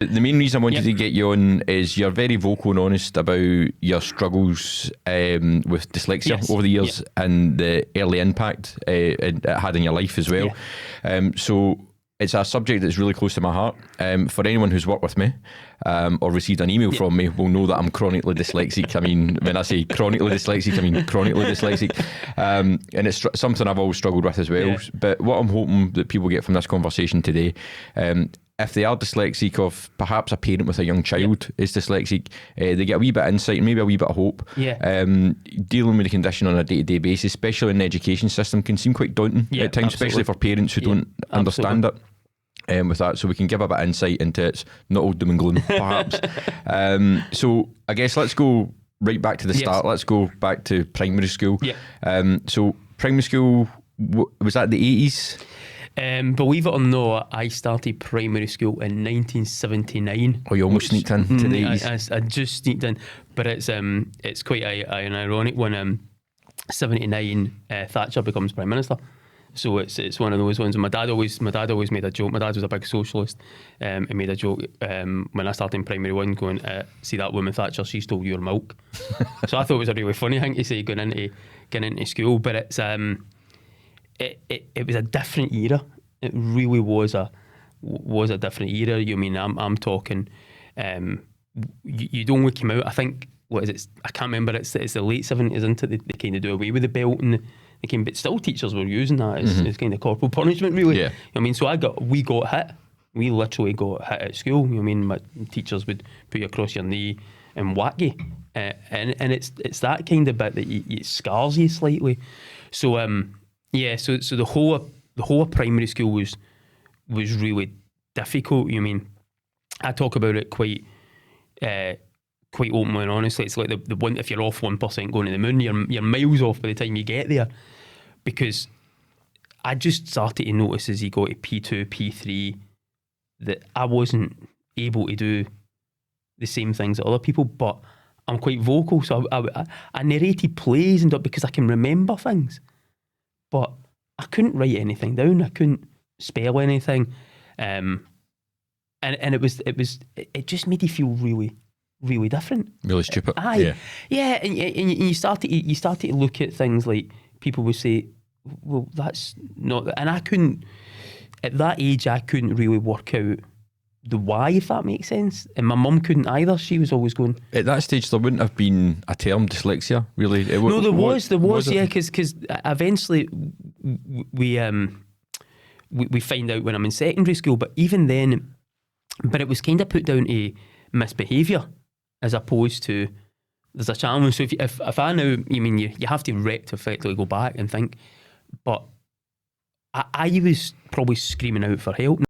The main reason I wanted to get you on is you're very vocal and honest about your struggles with dyslexia over the years and the early impact it had in your life as well. So it's a subject that's really close to my heart. For anyone who's worked with me or received an email from me will know that I'm chronically dyslexic. I mean, when I say chronically dyslexic, I mean chronically dyslexic. And it's something I've always struggled with as well. But what I'm hoping that people get from this conversation today, if they are dyslexic, of perhaps a parent with a young child is dyslexic, they get a wee bit of insight and maybe a wee bit of hope. Dealing with the condition on a day-to-day basis, especially in the education system, can seem quite daunting at times, especially for parents who don't understand it. With that, so we can give a bit of insight into it's not all doom and gloom, perhaps. So I guess let's go right back to the start. Let's go back to primary school. So primary school, was that the 80s? Believe it or not, I started primary school in 1979. Oh, you almost sneaked in to the 80s. I just sneaked in, but it's quite an ironic one. 79, Thatcher becomes Prime Minister. So it's one of those ones. And my dad always made a joke. My dad was a big socialist. He made a joke when I started in primary one, going, "See that woman Thatcher? She stole your milk." So I thought it was a really funny thing to say going into school. But it's it was a different era. It really was a different era. You mean I'm talking. You'd only came out. I think what is it? I can't remember. It's the late 70s, isn't it? They kind of do away with the belt and. But still teachers were using that as kind of corporal punishment, really. I mean, so we got hit. We literally got hit at school. You know what I mean? My teachers would put you across your knee and whack you. And it's that kind of bit that it scars you slightly. So so the whole of primary school was really difficult. You know what I mean? I talk about it quite openly and honestly. It's like the one, if you're off 1% going to the moon, you're miles off by the time you get there, because I just started to notice as you got to P2, P3 that I wasn't able to do the same things that other people, but I'm quite vocal, so I narrated plays and because I can remember things, but I couldn't write anything down. I couldn't spell anything, and it just made you feel really, really different, really stupid. And you started to look at things like people would say, well, that's not, and I couldn't at that age. I couldn't really work out the why, if that makes sense, and my mum couldn't either. She was always going, at that stage there wouldn't have been a term dyslexia, really. There was because eventually we find out when I'm in secondary school, but even then, it was kind of put down to misbehaviour as opposed to there's a challenge. So if I know, you have to effectively go back and think, but I was probably screaming out for help.